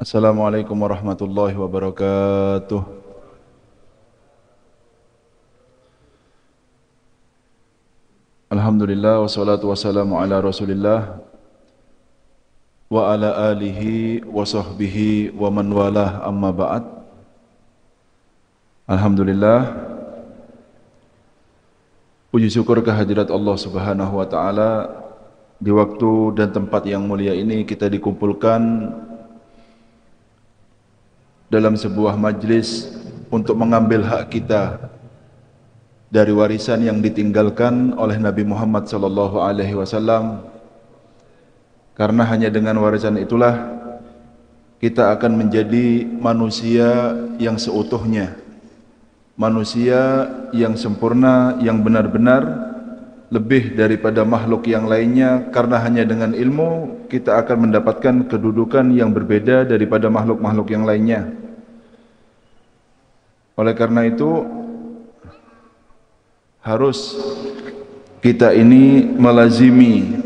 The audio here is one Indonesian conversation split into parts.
Assalamualaikum warahmatullahi wabarakatuh. Alhamdulillah wassalatu wassalamu ala Rasulillah wa ala alihi wa sahbihi wa man walah amma ba'd. Alhamdulillah, puji syukur kehadirat Allah Subhanahu wa taala di waktu dan tempat yang mulia ini kita dikumpulkan dalam sebuah majlis untuk mengambil hak kita dari warisan yang ditinggalkan oleh Nabi Muhammad sallallahu alaihi wasallam, karena hanya dengan warisan itulah kita akan menjadi manusia yang seutuhnya, manusia yang sempurna, yang benar-benar lebih daripada makhluk yang lainnya, karena hanya dengan ilmu kita akan mendapatkan kedudukan yang berbeda daripada makhluk-makhluk yang lainnya. Oleh karena itu harus kita ini melazimi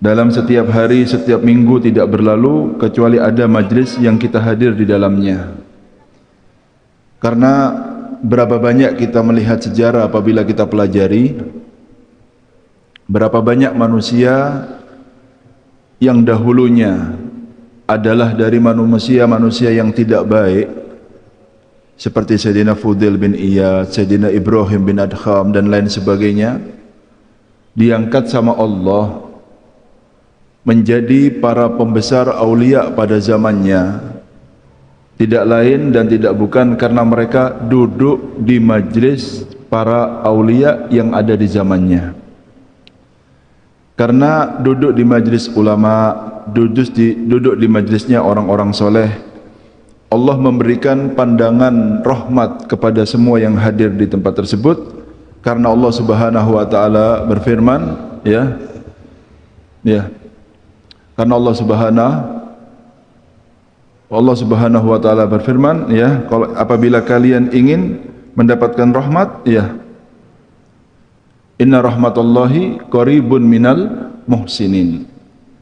dalam setiap hari, setiap minggu tidak berlalu kecuali ada majlis yang kita hadir di dalamnya. Karena berapa banyak kita melihat sejarah apabila kita pelajari, berapa banyak manusia yang dahulunya adalah dari manusia-manusia yang tidak baik, seperti Sayyidina Fudail bin Iyad, Sayyidina Ibrahim bin Adham dan lain sebagainya, diangkat sama Allah menjadi para pembesar aulia pada zamannya, tidak lain dan tidak bukan karena mereka duduk di majlis para aulia yang ada di zamannya. Karena duduk di majlis ulama, duduk di majlisnya orang-orang soleh, Allah memberikan pandangan rahmat kepada semua yang hadir di tempat tersebut, karena Allah Subhanahu wa taala berfirman, karena Allah Subhanahu wa taala berfirman, kalau apabila kalian ingin mendapatkan rahmat, inna rahmatallahi qaribun minal muhsinin.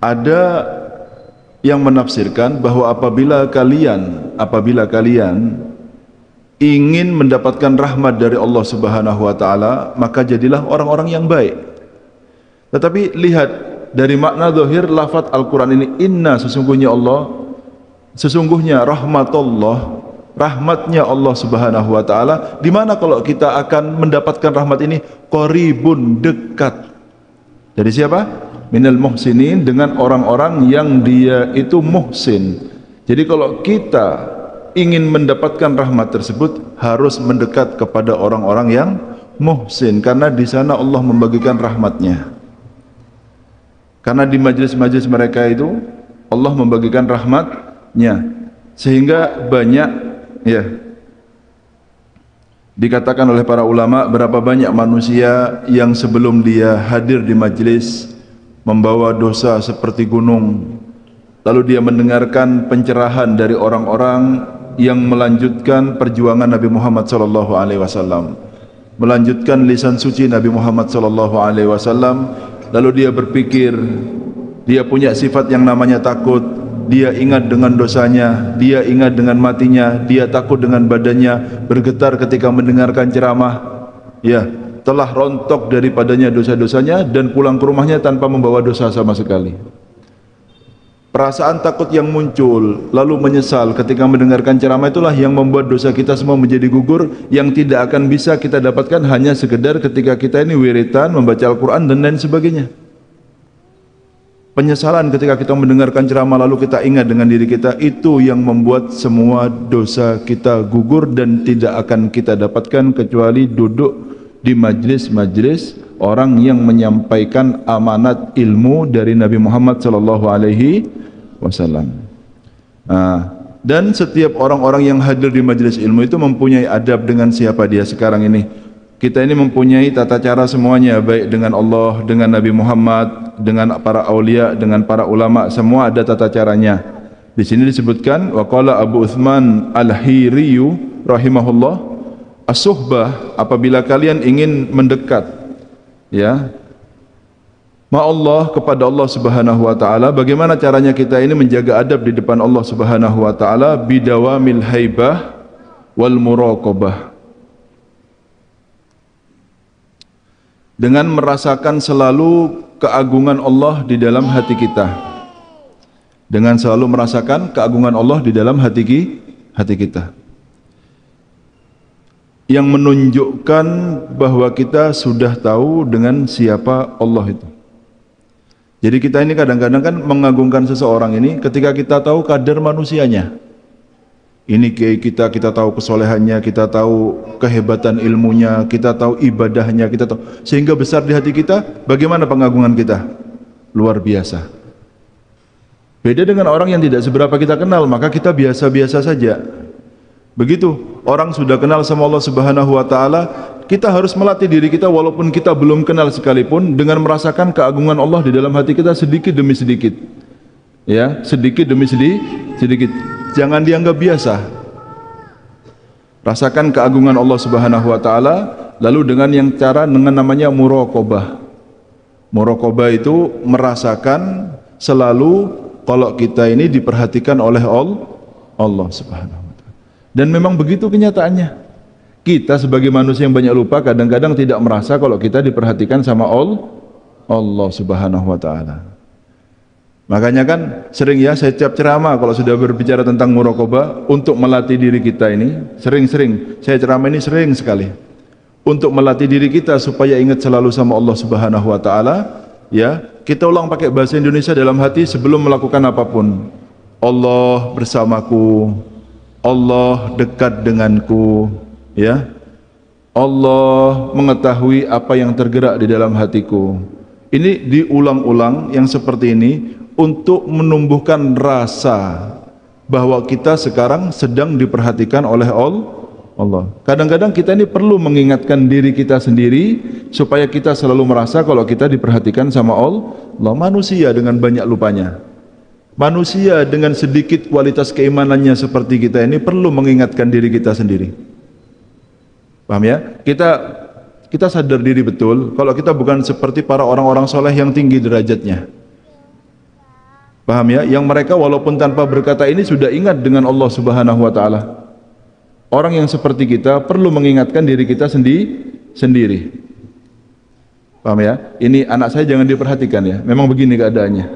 Ada yang menafsirkan bahwa apabila kalian ingin mendapatkan rahmat dari Allah Subhanahu wa taala, maka jadilah orang-orang yang baik. Tetapi lihat dari makna zahir lafaz Al-Qur'an ini, inna, sesungguhnya rahmatnya Allah Subhanahu wa taala, di mana kalau kita akan mendapatkan rahmat ini qaribun, dekat. Dari siapa? Minal muhsinin, dengan orang-orang yang dia itu muhsin. Jadi kalau kita ingin mendapatkan rahmat tersebut harus mendekat kepada orang-orang yang muhsin, karena di sana Allah membagikan rahmatnya. Karena di majlis-majlis mereka itu Allah membagikan rahmatnya, sehingga banyak dikatakan oleh para ulama, berapa banyak manusia yang sebelum dia hadir di majlis membawa dosa seperti gunung, lalu dia mendengarkan pencerahan dari orang-orang yang melanjutkan perjuangan Nabi Muhammad sallallahu alaihi wasallam, melanjutkan lisan suci Nabi Muhammad sallallahu alaihi wasallam, lalu dia berpikir, dia punya sifat yang namanya takut, dia ingat dengan dosanya, dia ingat dengan matinya, dia takut dengan badannya, bergetar ketika mendengarkan ceramah, telah rontok daripadanya dosa-dosanya dan pulang ke rumahnya tanpa membawa dosa sama sekali. Perasaan takut yang muncul lalu menyesal ketika mendengarkan ceramah itulah yang membuat dosa kita semua menjadi gugur, yang tidak akan bisa kita dapatkan hanya sekedar ketika kita ini wiritan, membaca Al-Quran dan lain sebagainya. Penyesalan ketika kita mendengarkan ceramah lalu kita ingat dengan diri kita, itu yang membuat semua dosa kita gugur dan tidak akan kita dapatkan kecuali duduk di majlis-majlis orang yang menyampaikan amanat ilmu dari Nabi Muhammad sallallahu alaihi wasallam. Dan setiap orang-orang yang hadir di majlis ilmu itu mempunyai adab dengan siapa dia sekarang ini. Kita ini mempunyai tata cara semuanya, baik dengan Allah, dengan Nabi Muhammad, dengan para aulia, dengan para ulama, semua ada tata caranya. Di sini disebutkan, waqala Abu Uthman Al-Hiriyu rahimahullah, as-suhbah, apabila kalian ingin mendekat Allah kepada Allah Subhanahu wa taala. Bagaimana caranya kita ini menjaga adab di depan Allah Subhanahu wa taala? Bidawamil haibah wal muraqabah. Dengan merasakan selalu keagungan Allah di dalam hati kita. Dengan selalu merasakan keagungan Allah di dalam hati kita. Yang menunjukkan bahwa kita sudah tahu dengan siapa Allah itu. Jadi kita ini kadang-kadang kan mengagungkan seseorang ini ketika kita tahu kadar manusianya. Ini kita tahu kesolehannya, kita tahu kehebatan ilmunya, kita tahu ibadahnya, kita tahu sehingga besar di hati kita. Bagaimana pengagungan kita? Luar biasa. Beda dengan orang yang tidak seberapa kita kenal, maka kita biasa-biasa saja. Begitu orang sudah kenal sama Allah Subhanahu wa taala, kita harus melatih diri kita walaupun kita belum kenal sekalipun dengan merasakan keagungan Allah di dalam hati kita sedikit demi sedikit. Ya, sedikit demi sedikit. Jangan dianggap biasa. Rasakan keagungan Allah Subhanahu wa taala lalu dengan namanya muraqabah. Muraqabah itu merasakan selalu kalau kita ini diperhatikan oleh Allah Subhanahu wa taala. Dan memang begitu kenyataannya. Kita sebagai manusia yang banyak lupa kadang-kadang tidak merasa kalau kita diperhatikan sama Allah Subhanahu wa taala. Makanya kan sering ya saya tiap ceramah kalau sudah berbicara tentang muraqabah untuk melatih diri kita ini, sering-sering saya ceramah ini sering sekali. Untuk melatih diri kita supaya ingat selalu sama Allah Subhanahu wa taala, ya. Kita ulang pakai bahasa Indonesia dalam hati sebelum melakukan apapun. Allah bersamaku, Allah dekat denganku, ya. Allah mengetahui apa yang tergerak di dalam hatiku. Ini diulang-ulang yang seperti ini untuk menumbuhkan rasa bahwa kita sekarang sedang diperhatikan oleh Allah. Kadang-kadang kita ini perlu mengingatkan diri kita sendiri supaya kita selalu merasa kalau kita diperhatikan sama Allah. Manusia dengan banyak lupanya, manusia dengan sedikit kualitas keimanannya seperti kita ini perlu mengingatkan diri kita sendiri. Paham ya? Kita sadar diri betul kalau kita bukan seperti para orang-orang soleh yang tinggi derajatnya. Paham ya? Yang mereka walaupun tanpa berkata ini sudah ingat dengan Allah Subhanahu wa taala. Orang yang seperti kita perlu mengingatkan diri kita sendiri. Paham ya? Ini anak saya jangan diperhatikan ya. Memang begini keadaannya.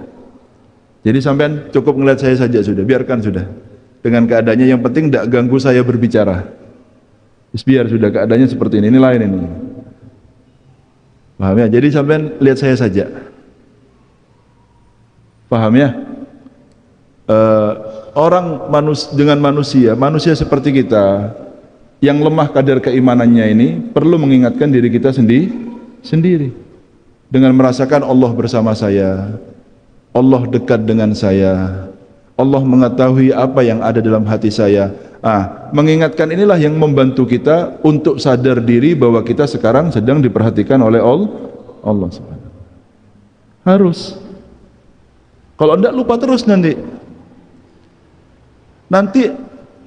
Jadi sampean cukup ngeliat saya saja sudah, biarkan sudah. Dengan keadaannya yang penting tidak ganggu saya berbicara. Biar sudah keadaannya seperti ini lain ini. Paham ya? Jadi sampean lihat saya saja. Paham ya? Orang dengan manusia seperti kita yang lemah kadar keimanannya ini perlu mengingatkan diri kita sendiri dengan merasakan Allah bersama saya, Allah dekat dengan saya, Allah mengetahui apa yang ada dalam hati saya. Mengingatkan inilah yang membantu kita untuk sadar diri bahwa kita sekarang sedang diperhatikan oleh Allah Subhanahu. Harus. Kalau tidak lupa terus nanti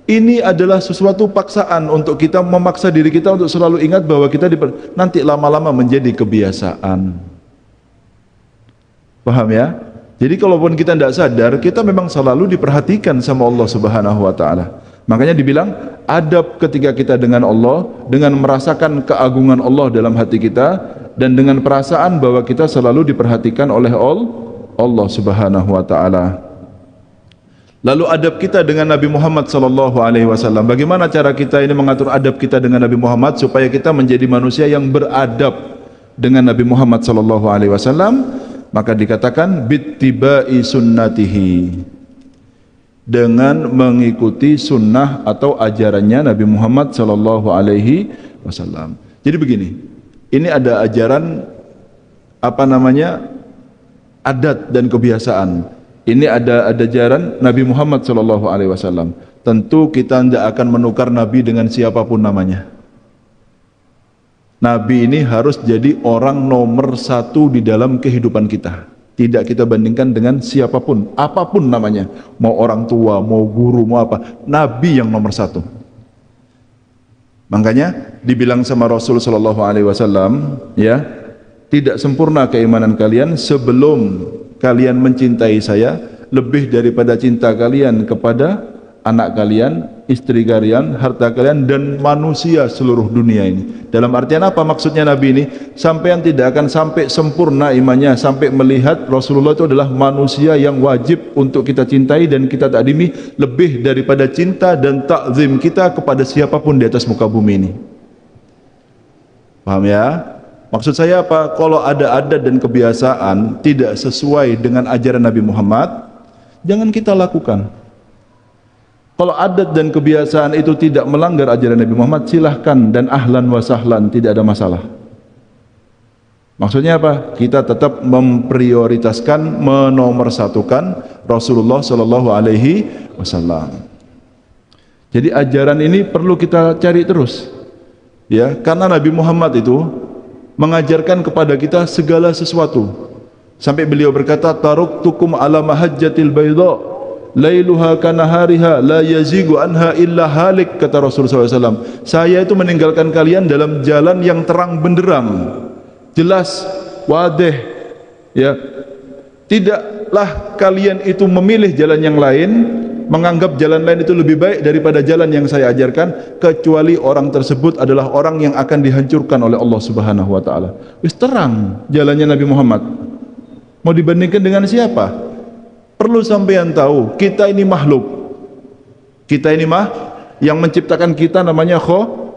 ini adalah sesuatu paksaan untuk kita memaksa diri kita untuk selalu ingat bahwa kita nanti lama-lama menjadi kebiasaan. Paham ya? Jadi kalaupun kita tidak sadar, kita memang selalu diperhatikan sama Allah Subhanahu wa taala. Makanya dibilang adab ketika kita dengan Allah, dengan merasakan keagungan Allah dalam hati kita dan dengan perasaan bahwa kita selalu diperhatikan oleh Allah Subhanahu wa taala. Lalu adab kita dengan Nabi Muhammad sallallahu alaihi wasallam. Bagaimana cara kita ini mengatur adab kita dengan Nabi Muhammad supaya kita menjadi manusia yang beradab dengan Nabi Muhammad sallallahu alaihi wasallam? Maka dikatakan bittiba'i sunnatihi, dengan mengikuti sunnah atau ajarannya Nabi Muhammad sallallahu alaihi wasallam. Jadi begini, ini ada ajaran adat dan kebiasaan. Ini ada ajaran Nabi Muhammad sallallahu alaihi wasallam. Tentu kita tidak akan menukar nabi dengan siapapun namanya. Nabi ini harus jadi orang nomor satu di dalam kehidupan kita. Tidak kita bandingkan dengan siapapun, apapun namanya. Mau orang tua, mau guru, mau apa. Nabi yang nomor satu. Makanya dibilang sama Rasul sallallahu alaihi wasallam, ya, tidak sempurna keimanan kalian sebelum kalian mencintai saya lebih daripada cinta kalian kepada anak kalian, istri kalian, harta kalian, dan manusia seluruh dunia ini. Dalam artian apa maksudnya Nabi ini? Sampean tidak akan sampai sempurna imannya, sampai melihat Rasulullah itu adalah manusia yang wajib untuk kita cintai dan kita takdimi lebih daripada cinta dan takzim kita kepada siapapun di atas muka bumi ini. Paham ya? Maksud saya apa? Kalau ada adat dan kebiasaan tidak sesuai dengan ajaran Nabi Muhammad, jangan kita lakukan. Kalau adat dan kebiasaan itu tidak melanggar ajaran Nabi Muhammad, silahkan dan ahlan wa sahlan, tidak ada masalah. Maksudnya apa? Kita tetap memprioritaskan, menomorsatukan Rasulullah Shallallahu Alaihi Wasallam. Jadi ajaran ini perlu kita cari terus, ya, karena Nabi Muhammad itu mengajarkan kepada kita segala sesuatu. Sampai beliau berkata, "Taraktukum ala mahajjatil bayda, lailuha kanahariha, la yazigu anha illa halik," kata Rasulullah SAW. Saya itu meninggalkan kalian dalam jalan yang terang benderang, jelas, wadih, ya. Tidaklah kalian itu memilih jalan yang lain, menganggap jalan lain itu lebih baik daripada jalan yang saya ajarkan, kecuali orang tersebut adalah orang yang akan dihancurkan oleh Allah Subhanahu wa taala. Wis terang jalannya Nabi Muhammad. Mau dibandingkan dengan siapa? Perlu sampean tahu, kita ini makhluk. Kita ini yang menciptakan kita namanya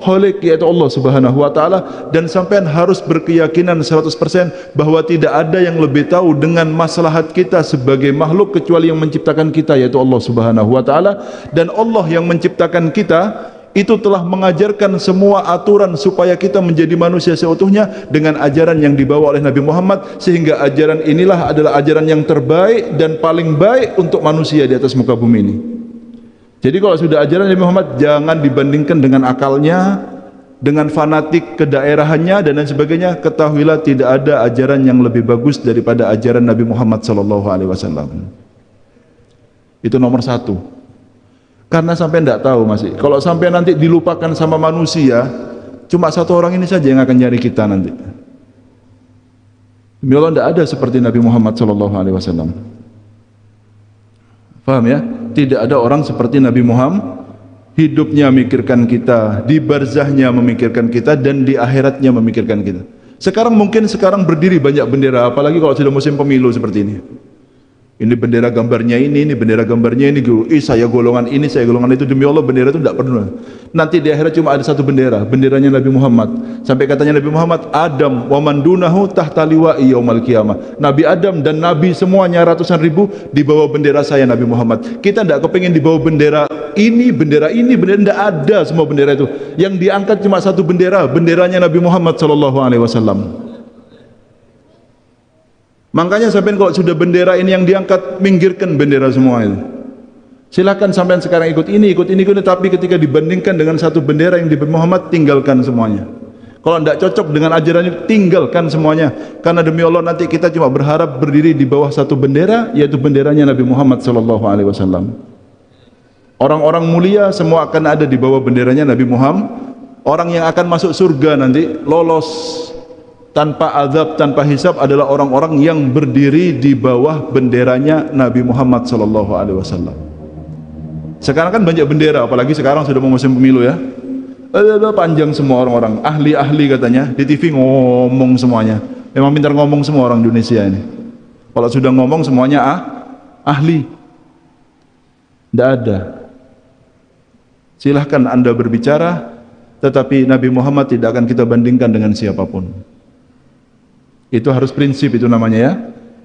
Khaliq, yaitu Allah Subhanahu wa taala, dan sampean harus berkeyakinan 100% bahwa tidak ada yang lebih tahu dengan maslahat kita sebagai makhluk kecuali yang menciptakan kita, yaitu Allah Subhanahu wa taala. Dan Allah yang menciptakan kita itu telah mengajarkan semua aturan supaya kita menjadi manusia seutuhnya dengan ajaran yang dibawa oleh Nabi Muhammad, sehingga ajaran inilah adalah ajaran yang terbaik dan paling baik untuk manusia di atas muka bumi ini. Jadi kalau sudah ajaran Nabi Muhammad, jangan dibandingkan dengan akalnya, dengan fanatik kedaerahannya dan lain sebagainya. Ketahuilah tidak ada ajaran yang lebih bagus daripada ajaran Nabi Muhammad SAW. Itu nomor satu. Karena sampai tidak tahu masih, kalau sampai nanti dilupakan sama manusia, cuma satu orang ini saja yang akan nyari kita nanti. Demi Allah, tidak ada seperti Nabi Muhammad SAW. Paham ya? Tidak ada orang seperti Nabi Muhammad, hidupnya memikirkan kita, di barzahnya memikirkan kita, dan di akhiratnya memikirkan kita. Sekarang berdiri banyak bendera, apalagi kalau sudah musim pemilu seperti ini. Ini bendera gambarnya ini bendera gambarnya ini, saya golongan ini, saya golongan itu. Demi Allah, bendera itu tidak pernah. Nanti di akhirat cuma ada satu bendera, benderanya Nabi Muhammad. Sampai katanya Nabi Muhammad, Adam wa man dunahu tahta liwa'i yaumal qiyamah. Nabi Adam dan Nabi semuanya ratusan ribu di bawah bendera saya Nabi Muhammad. Kita tidak kepingin di bawah bendera ini, tidak ada semua bendera itu. Yang diangkat cuma satu bendera, benderanya Nabi Muhammad SAW. Makanya sampai kalau sudah bendera ini yang diangkat, minggirkan bendera semua itu. Silakan sampai sekarang ikut ini, tapi ketika dibandingkan dengan satu bendera yang di Muhammad, tinggalkan semuanya. Kalau tidak cocok dengan ajaran itu, tinggalkan semuanya. Karena demi Allah nanti kita cuma berharap berdiri di bawah satu bendera, yaitu benderanya Nabi Muhammad SAW. Orang-orang mulia semua akan ada di bawah benderanya Nabi Muhammad. Orang yang akan masuk surga nanti, lolos tanpa azab, tanpa hisab, adalah orang-orang yang berdiri di bawah benderanya Nabi Muhammad SAW. Sekarang kan banyak bendera, apalagi sekarang sudah mau musim pemilu ya. Panjang semua orang-orang, ahli-ahli katanya, di TV ngomong semuanya. Memang pintar ngomong semua orang Indonesia ini. Kalau sudah ngomong semuanya ahli. Tidak ada. Silahkan Anda berbicara, tetapi Nabi Muhammad tidak akan kita bandingkan dengan siapapun. Itu harus prinsip, itu namanya ya.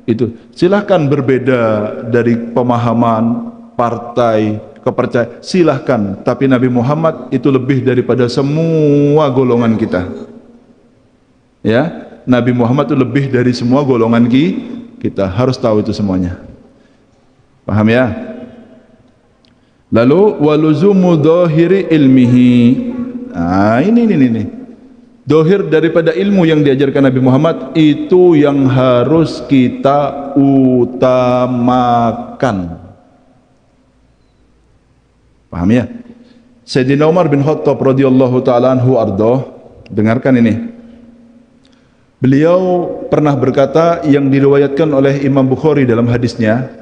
Itu silahkan berbeda dari pemahaman, partai, kepercayaan, silahkan, tapi Nabi Muhammad itu lebih daripada semua golongan kita. Ya, Nabi Muhammad itu lebih dari semua golongan kita. Harus tahu itu semuanya. Paham ya? Lalu waluzumu dhahiri ilmihi. Nah, ini. Dohir daripada ilmu yang diajarkan Nabi Muhammad itu yang harus kita utamakan. Paham ya? Sayyidina Umar bin Khattab radhiyallahu taala anhu ardoh, dengarkan ini. Beliau pernah berkata yang diriwayatkan oleh Imam Bukhari dalam hadisnya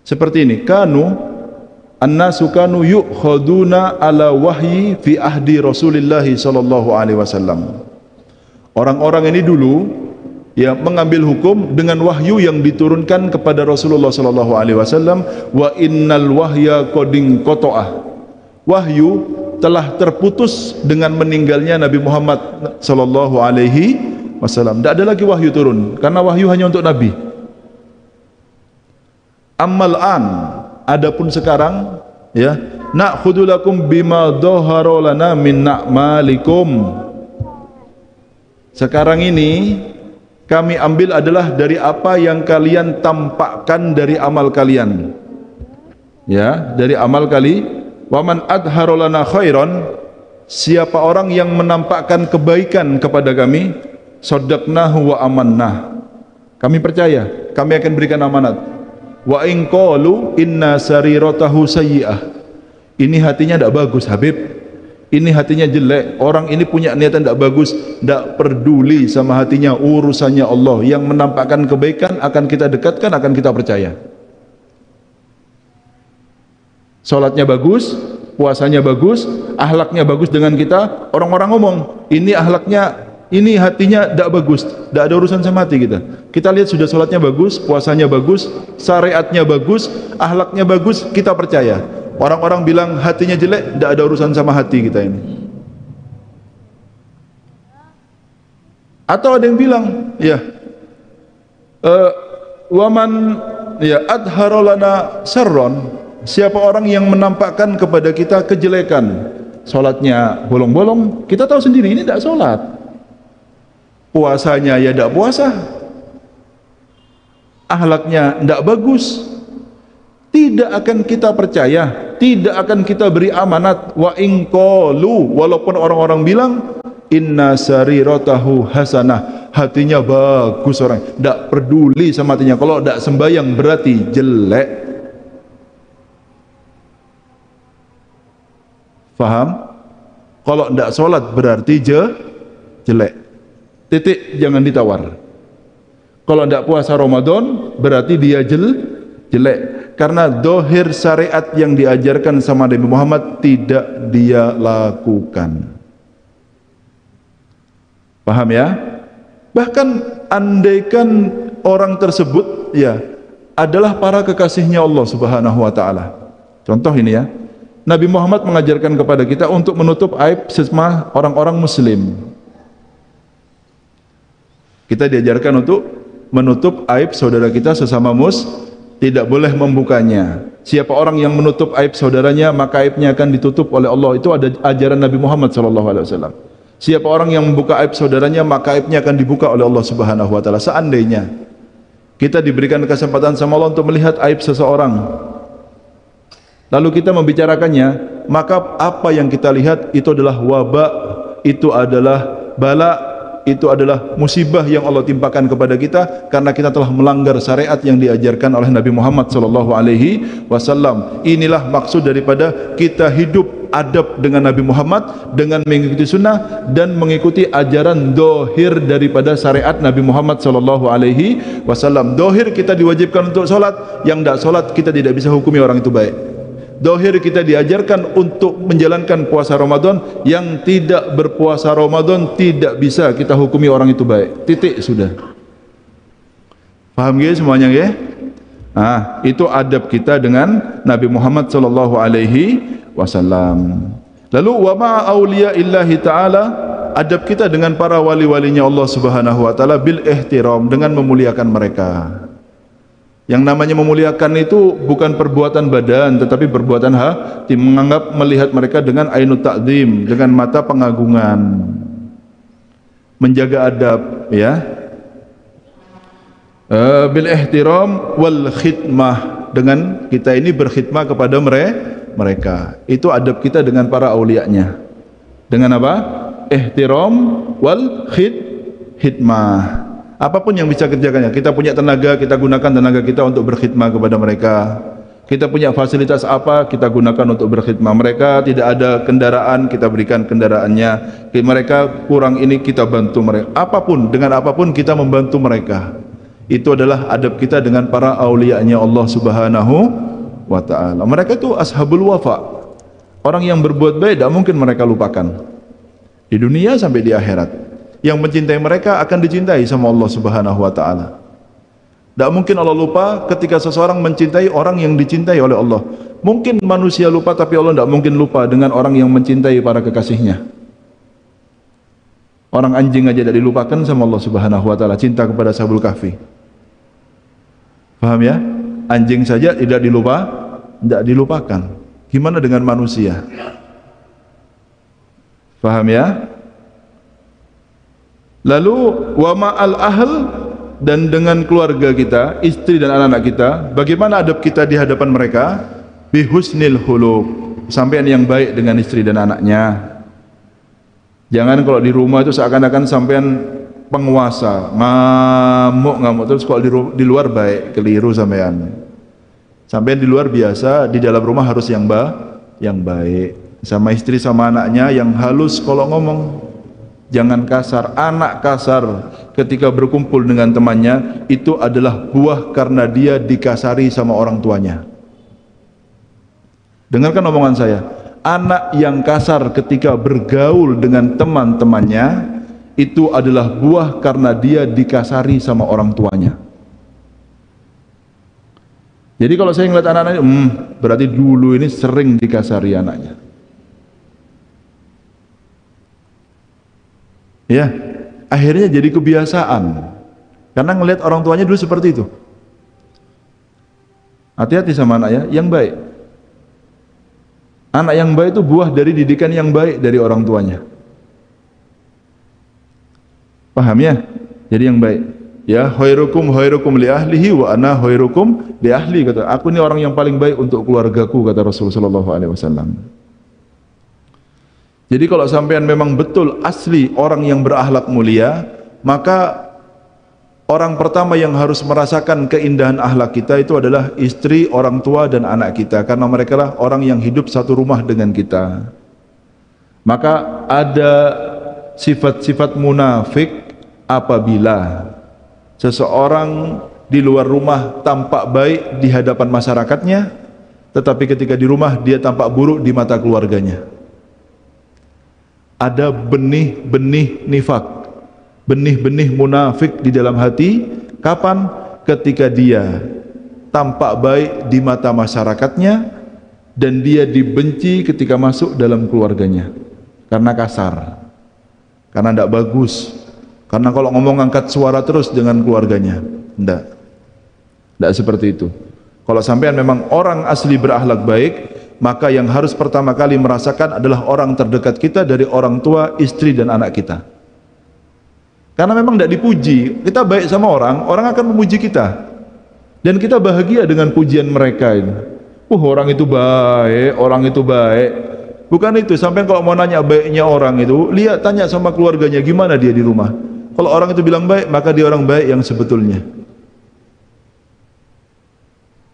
seperti ini, kanu annasu kanu yu'khaduna ala wahyi fi ahdi Rasulillah sallallahu alaihi wasallam. Orang-orang ini dulu ya mengambil hukum dengan wahyu yang diturunkan kepada Rasulullah sallallahu alaihi wasallam, wa innal wahya qadin qata'ah. Wahyu telah terputus dengan meninggalnya Nabi Muhammad sallallahu alaihi wasallam. Tidak ada lagi wahyu turun karena wahyu hanya untuk Nabi. Ammal an, adapun sekarang ya, na'khudhu lakum bima dhahara lana min na'malikum. Sekarang ini kami ambil adalah dari apa yang kalian tampakkan dari amal kalian. Ya, dari amal kali. Wa man adhara lana khairan, siapa orang yang menampakkan kebaikan kepada kami, saddaqnahu wa amannah. Kami percaya, kami akan berikan amanat. Wa in qalu inna sariratahu sayyi'ah. Ini hatinya tidak bagus Habib. Ini hatinya jelek. Orang ini punya niatan tidak bagus, tidak peduli sama hatinya, urusannya Allah. Yang menampakkan kebaikan akan kita dekatkan, akan kita percaya. Salatnya bagus, puasanya bagus, akhlaknya bagus dengan kita, orang-orang ngomong, ini akhlaknya, ini hatinya tidak bagus, tidak ada urusan sama hati kita. Kita lihat sudah salatnya bagus, puasanya bagus, syariatnya bagus, akhlaknya bagus, kita percaya. Orang-orang bilang hatinya jelek, tidak ada urusan sama hati kita ini. Atau ada yang bilang, ya, waman ya adhara lana syarron. Siapa orang yang menampakkan kepada kita kejelekan, sholatnya bolong-bolong, kita tahu sendiri ini tidak sholat, puasanya ya tidak puasa, akhlaknya tidak bagus, tidak akan kita percaya, tidak akan kita beri amanat. Wa in qalu, walaupun orang-orang bilang inna sariratahu hasanah, hatinya bagus, orang tidak peduli sama hatinya. Kalau tidak sembahyang berarti jelek. Faham? Kalau tidak sholat berarti jelek. Titik, jangan ditawar. Kalau tidak puasa Ramadan berarti dia jelek. Karena dohir syariat yang diajarkan sama Nabi Muhammad tidak dia lakukan. Paham ya? Bahkan andaikan orang tersebut ya adalah para kekasihnya Allah Subhanahu wa taala. Contoh ini ya. Nabi Muhammad mengajarkan kepada kita untuk menutup aib sesama orang-orang muslim. Kita diajarkan untuk menutup aib saudara kita sesama tidak boleh membukanya. Siapa orang yang menutup aib saudaranya, maka aibnya akan ditutup oleh Allah. Itu ada ajaran Nabi Muhammad SAW. Siapa orang yang membuka aib saudaranya, maka aibnya akan dibuka oleh Allah Subhanahu wa taala. Seandainya kita diberikan kesempatan sama Allah untuk melihat aib seseorang, lalu kita membicarakannya, maka apa yang kita lihat itu adalah wabak, itu adalah bala, itu adalah musibah yang Allah timpakan kepada kita karena kita telah melanggar syariat yang diajarkan oleh Nabi Muhammad SAW. Inilah maksud daripada kita hidup adab dengan Nabi Muhammad, dengan mengikuti sunnah dan mengikuti ajaran dohir daripada syariat Nabi Muhammad SAW. Dohir kita diwajibkan untuk sholat, yang tidak sholat kita tidak bisa hukumi orang itu baik. Dohir kita diajarkan untuk menjalankan puasa Ramadan, yang tidak berpuasa Ramadan tidak bisa kita hukumi orang itu baik. Titik, sudah. Paham ya semuanya ya? Nah, itu adab kita dengan Nabi Muhammad SAW. Lalu wa ma'a auliya illahi ta'ala, adab kita dengan para wali-walinya Allah Subhanahu wa taala bil ihtiram, dengan memuliakan mereka. Yang namanya memuliakan itu bukan perbuatan badan, tetapi perbuatan hati, menganggap, melihat mereka dengan ainut ta'zim, dengan mata pengagungan, menjaga adab ya. Bil ihtiram wal khidmah, dengan kita ini berkhidmah kepada mereka. Itu adab kita dengan para aulianya. Dengan apa? Ihtiram wal khidmah. Apapun yang bisa kerjakannya, kita punya tenaga, kita gunakan tenaga kita untuk berkhidmah kepada mereka. Kita punya fasilitas apa, kita gunakan untuk berkhidmat. Mereka tidak ada kendaraan, kita berikan kendaraannya. Mereka kurang ini, kita bantu mereka. Apapun, dengan apapun kita membantu mereka. Itu adalah adab kita dengan para aulianya Allah Subhanahu wa ta'ala. Mereka itu ashabul wafa. Orang yang berbuat baik tidak mungkin mereka lupakan. Di dunia sampai di akhirat. Yang mencintai mereka akan dicintai sama Allah Subhanahu wa ta'ala. Tidak mungkin Allah lupa ketika seseorang mencintai orang yang dicintai oleh Allah. Mungkin manusia lupa, tapi Allah tidak mungkin lupa dengan orang yang mencintai para kekasihnya. Orang anjing aja tidak dilupakan sama Allah Subhanahu wa ta'ala, cinta kepada Ashabul Kahfi. Paham ya? Anjing saja tidak dilupakan. Gimana dengan manusia? Paham ya? Lalu wa ma'al ahl, dan dengan keluarga kita, istri dan anak-anak kita, bagaimana adab kita di hadapan mereka? Bihusnil khuluq, sampean yang baik dengan istri dan anaknya. Jangan kalau di rumah itu seakan-akan sampean penguasa, ngamuk terus kalau di luar baik, keliru sampean. Sampean di luar biasa, di dalam rumah harus yang baik. Sama istri sama anaknya yang halus kalau ngomong. Jangan kasar. Anak kasar ketika berkumpul dengan temannya itu adalah buah karena dia dikasari sama orang tuanya. Dengarkan omongan saya. Anak yang kasar ketika bergaul dengan teman-temannya itu adalah buah karena dia dikasari sama orang tuanya. Jadi kalau saya ngeliat anak-anak berarti dulu ini sering dikasari anaknya. Ya, akhirnya jadi kebiasaan karena ngelihat orang tuanya dulu seperti itu. Hati-hati sama anak ya, yang baik. Anak yang baik itu buah dari didikan yang baik dari orang tuanya. Paham ya? Jadi yang baik. Ya, khairukum li ahlihi wa ana khairukum li ahli, kata. Aku ini orang yang paling baik untuk keluargaku, kata Rasulullah sallallahu alaihi wasallam. Jadi kalau sampean memang betul asli orang yang berakhlak mulia, maka orang pertama yang harus merasakan keindahan akhlak kita itu adalah istri, orang tua dan anak kita, karena mereka lah orang yang hidup satu rumah dengan kita. Maka ada sifat-sifat munafik apabila seseorang di luar rumah tampak baik di hadapan masyarakatnya, tetapi ketika di rumah dia tampak buruk di mata keluarganya. Ada benih-benih nifak, benih-benih munafik di dalam hati. Kapan? Ketika dia tampak baik di mata masyarakatnya dan dia dibenci ketika masuk dalam keluarganya karena kasar, karena tidak bagus, karena kalau ngomong angkat suara terus dengan keluarganya. Tidak seperti itu. Kalau sampean memang orang asli berakhlak baik, maka yang harus pertama kali merasakan adalah orang terdekat kita dari orang tua, istri dan anak kita. Karena memang tidak dipuji. Kita baik sama orang, orang akan memuji kita. Dan kita bahagia dengan pujian mereka ini. Orang itu baik, orang itu baik. Bukan itu, sampai kalau mau nanya baiknya orang itu, lihat tanya sama keluarganya gimana dia di rumah. Kalau orang itu bilang baik, maka dia orang baik yang sebetulnya.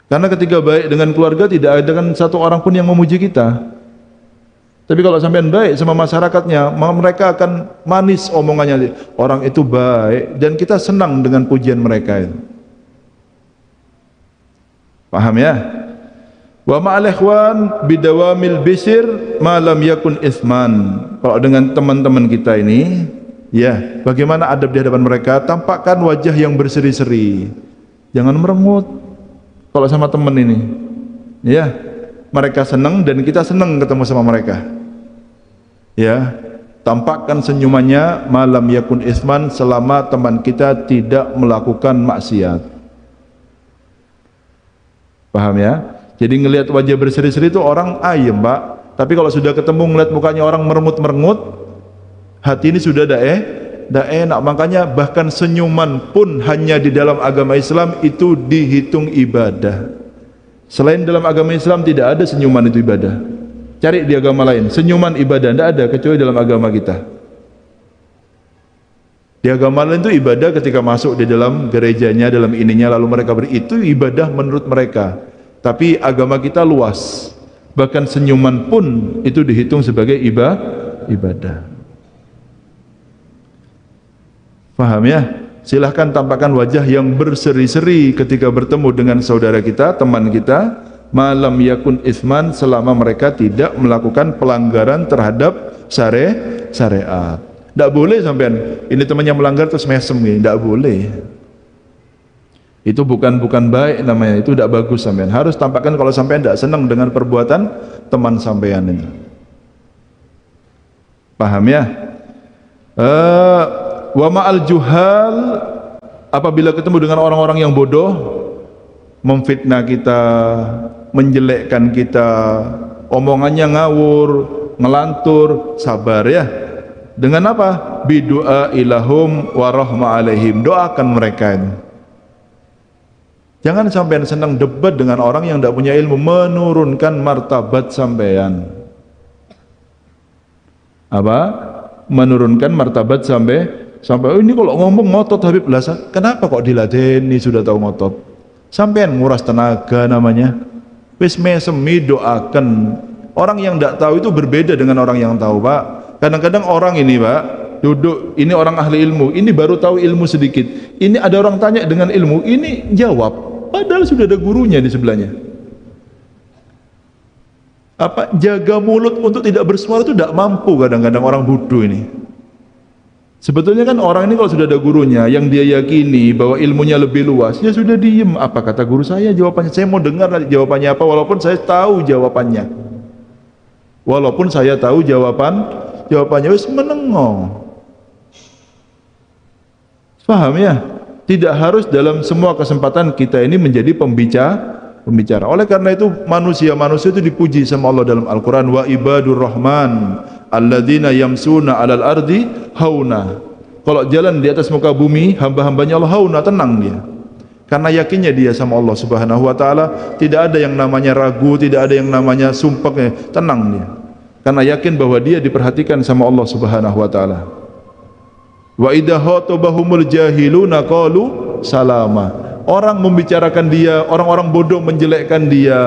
Karena ketika baik dengan keluarga tidak ada kan satu orang pun yang memuji kita. Tapi kalau sampean baik sama masyarakatnya, mereka akan manis omongannya. Orang itu baik dan kita senang dengan pujian mereka itu. Paham ya? Wa ma'al ikhwan bidawamil bisir ma lam yakun itsman. Kalau dengan teman-teman kita ini, ya, bagaimana adab di hadapan mereka? Tampakkan wajah yang berseri-seri. Jangan merengut. Kalau sama teman ini, ya, mereka senang dan kita senang ketemu sama mereka. Ya, tampakkan senyumannya malam yakun isman, selama teman kita tidak melakukan maksiat. Paham ya? Jadi ngelihat wajah berseri-seri itu orang ayem, Pak. Tapi kalau sudah ketemu ngelihat mukanya orang merengut-merengut, hati ini sudah tidak enak. Makanya bahkan senyuman pun hanya di dalam agama Islam itu dihitung ibadah. Selain dalam agama Islam tidak ada senyuman itu ibadah. Cari di agama lain, senyuman ibadah tidak ada kecuali dalam agama kita. Di agama lain itu ibadah ketika masuk di dalam gerejanya, dalam ininya, lalu mereka itu ibadah menurut mereka. Tapi agama kita luas. Bahkan senyuman pun itu dihitung sebagai ibadah. Paham ya? Silahkan tampakkan wajah yang berseri-seri ketika bertemu dengan saudara kita, teman kita, malam yakun isman, selama mereka tidak melakukan pelanggaran terhadap syariat. Tidak boleh sampean ini temannya melanggar terus mesem ini, tidak boleh. Itu bukan baik namanya, itu tidak bagus sampean. Harus tampakkan kalau sampean tidak senang dengan perbuatan teman sampean ini. Paham ya? Wa ma'al juhal, apabila ketemu dengan orang-orang yang bodoh, memfitnah kita, menjelekkan kita, omongannya ngawur, ngelantur, sabar ya. Dengan apa? Bidu'a ilahum wa rahma alaihim, doakan mereka ini. Jangan sampean senang debat dengan orang yang tidak punya ilmu, menurunkan martabat sampean. Apa? Menurunkan martabat sampai oh ini kalau ngomong ngotot Habib lah, kenapa kok diladeni sudah tahu ngotot? Sampean nguras tenaga namanya. Wis mesemi doakan. Orang yang tidak tahu itu berbeda dengan orang yang tahu, Pak. Kadang-kadang orang ini, Pak, duduk, ini orang ahli ilmu, ini baru tahu ilmu sedikit. Ini ada orang tanya dengan ilmu, ini jawab, padahal sudah ada gurunya di sebelahnya. Apa jaga mulut untuk tidak bersuara itu tidak mampu kadang-kadang orang bodoh ini. Sebetulnya kan orang ini kalau sudah ada gurunya yang dia yakini bahwa ilmunya lebih luas, ya sudah diem. Apa kata guru saya? Jawabannya saya mau dengar jawabannya apa, walaupun saya tahu jawabannya. Walaupun saya tahu jawabannya wis menengok. Paham ya? Tidak harus dalam semua kesempatan kita ini menjadi pembicara. Oleh karena itu manusia itu dipuji sama Allah dalam Al-Quran. Wa ibadur rahman alladzina yamsuna alal ardi hauna. Kalau jalan di atas muka bumi, hamba-hambanya Allah hauna, tenang dia. Karena yakinnya dia sama Allah Subhanahu wa taala, tidak ada yang namanya ragu, tidak ada yang namanya sumpah, tenang dia. Karena yakin bahwa dia diperhatikan sama Allah Subhanahu wa taala. Wa idza khatabahumul jahiluna qalu salama. Orang membicarakan dia, orang-orang bodoh menjelekkan dia,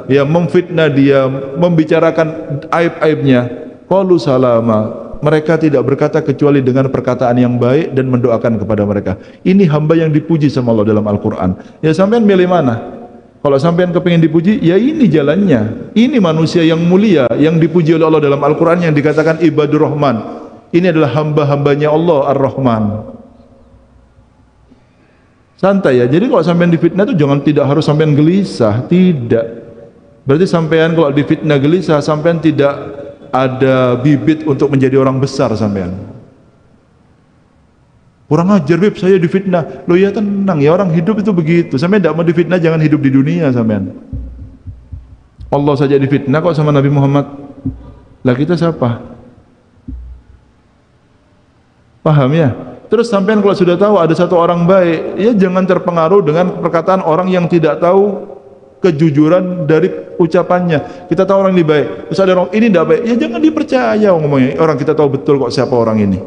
ya memfitnah dia, membicarakan aib-aibnya, qalu salama. Mereka tidak berkata kecuali dengan perkataan yang baik dan mendoakan kepada mereka. Ini hamba yang dipuji sama Allah dalam Al-Quran. Ya sampean milih mana? Kalau sampean kepingin dipuji, ya ini jalannya. Ini manusia yang mulia yang dipuji oleh Allah dalam Al-Quran yang dikatakan ibadur rahman. Ini adalah hamba-hambanya Allah Ar-Rahman. Santai ya. Jadi kalau sampean difitnah itu tidak harus sampean gelisah, tidak. Berarti sampean kalau difitnah gelisah, sampean tidak ada bibit untuk menjadi orang besar sampean. Kurang ajar Bib, saya difitnah. Loh ya tenang ya, orang hidup itu begitu. Sampean tidak mau difitnah, jangan hidup di dunia sampean. Allah saja difitnah kok sama Nabi Muhammad. Lah kita siapa? Paham ya? Terus sampean kalau sudah tahu ada satu orang baik, ya jangan terpengaruh dengan perkataan orang yang tidak tahu kejujuran dari ucapannya. Kita tahu orang ini baik, terus ada orang ini tidak baik, ya jangan dipercaya ngomongnya. Orang kita tahu betul kok siapa orang ini.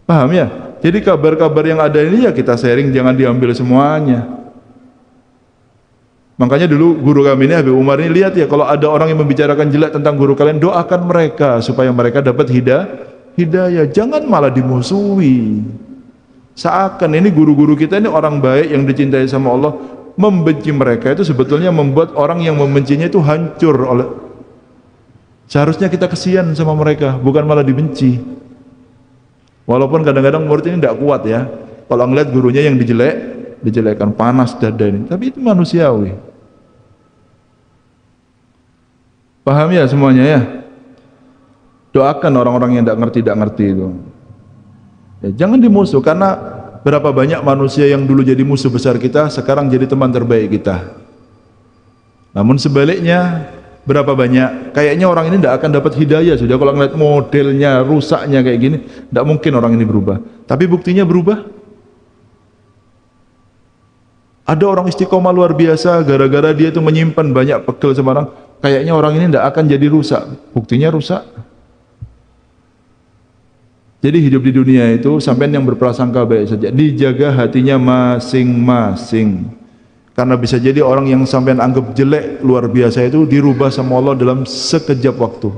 Paham ya? Jadi kabar-kabar yang ada ini ya kita sharing, jangan diambil semuanya. Makanya dulu guru kami ini Habib Umar ini, lihat ya, kalau ada orang yang membicarakan jelek tentang guru kalian, doakan mereka supaya mereka dapat hidayah. Jangan malah dimusuhi. Seakan ini guru-guru kita ini orang baik yang dicintai sama Allah. Membenci mereka itu sebetulnya membuat orang yang membencinya itu hancur. Seharusnya kita kesian sama mereka, bukan malah dibenci. Walaupun kadang-kadang murid ini tidak kuat ya, kalau ngeliat gurunya yang dijelekkan, panas dada ini, tapi itu manusiawi. Paham ya semuanya ya? Doakan orang-orang yang tidak ngerti itu. Ya, jangan dimusuh, karena berapa banyak manusia yang dulu jadi musuh besar kita, sekarang jadi teman terbaik kita. Namun sebaliknya, berapa banyak kayaknya orang ini tidak akan dapat hidayah sudah kalau ngeliat modelnya rusaknya kayak gini, tidak mungkin orang ini berubah. Tapi buktinya berubah. Ada orang istiqomah luar biasa, gara-gara dia itu menyimpan banyak pegel sama orang, kayaknya orang ini tidak akan jadi rusak. Buktinya rusak. Jadi hidup di dunia itu sampean yang berprasangka baik saja, dijaga hatinya masing-masing. Karena bisa jadi orang yang sampean anggap jelek luar biasa itu dirubah sama Allah dalam sekejap waktu.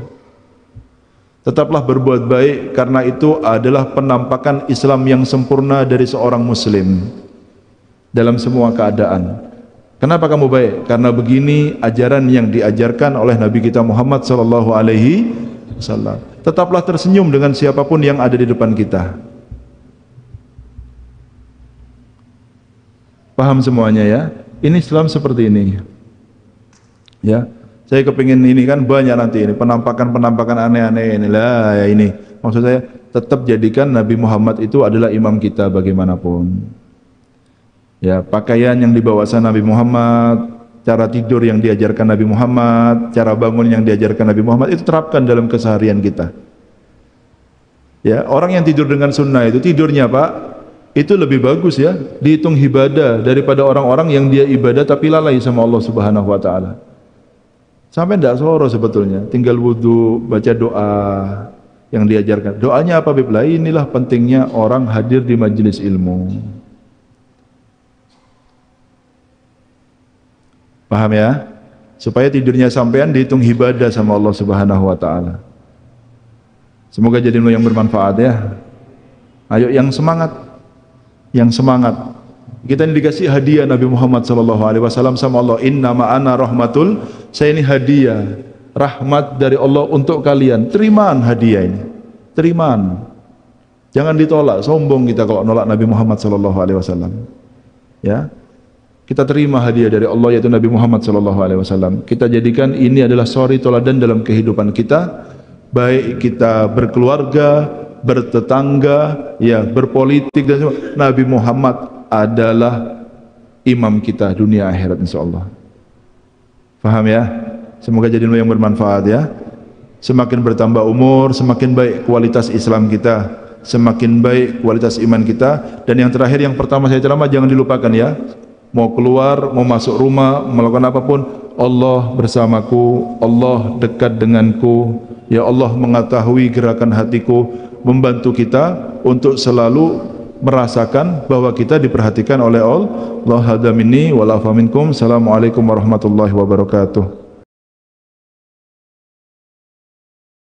Tetaplah berbuat baik, karena itu adalah penampakan Islam yang sempurna dari seorang muslim dalam semua keadaan. Kenapa kamu baik? Karena begini ajaran yang diajarkan oleh Nabi kita Muhammad sallallahu alaihi wasallam. Tetaplah tersenyum dengan siapapun yang ada di depan kita. Paham semuanya ya? Ini Islam seperti ini. Ya, saya kepingin ini kan banyak nanti ini penampakan aneh-aneh inilah ya ini. Maksud saya tetap jadikan Nabi Muhammad itu adalah imam kita bagaimanapun. Ya, pakaian yang dibawakan Nabi Muhammad, cara tidur yang diajarkan Nabi Muhammad, cara bangun yang diajarkan Nabi Muhammad itu terapkan dalam keseharian kita. Ya, orang yang tidur dengan sunnah itu tidurnya Pak, itu lebih bagus ya, dihitung ibadah daripada orang-orang yang dia ibadah tapi lalai sama Allah Subhanahu wa taala. Sampai tidak seloro sebetulnya, tinggal wudu, baca doa yang diajarkan. Doanya apa Bib? Lah inilah pentingnya orang hadir di majelis ilmu. Paham ya? Supaya tidurnya sampean dihitung ibadah sama Allah Subhanahu wa taala. Semoga jadi yang bermanfaat ya. Ayo yang semangat. Yang semangat. Kita ini dikasih hadiah Nabi Muhammad sallallahu alaihi wasallam sama Allah. Inna ma'ana rahmatul. Saya ini hadiah, rahmat dari Allah untuk kalian. Terimaan hadiah ini. Terimaan. Jangan ditolak, sombong kita kalau nolak Nabi Muhammad sallallahu alaihi wasallam. Ya. Kita terima hadiah dari Allah yaitu Nabi Muhammad sallallahu alaihi wasallam. Kita jadikan ini adalah suri teladan dalam kehidupan kita, baik kita berkeluarga, bertetangga, ya, berpolitik dan semua. Nabi Muhammad adalah imam kita dunia akhirat insyaallah. Faham ya? Semoga jadi yang bermanfaat ya. Semakin bertambah umur, semakin baik kualitas Islam kita, semakin baik kualitas iman kita. Dan yang terakhir, yang pertama saya ceramah jangan dilupakan ya. Mau keluar, mau masuk rumah, melakukan apapun, Allah bersamaku, Allah dekat denganku. Ya Allah mengetahui gerakan hatiku, membantu kita untuk selalu merasakan bahwa kita diperhatikan oleh Allah. Hadza minni wa la minkum. Assalamualaikum warahmatullahi wabarakatuh.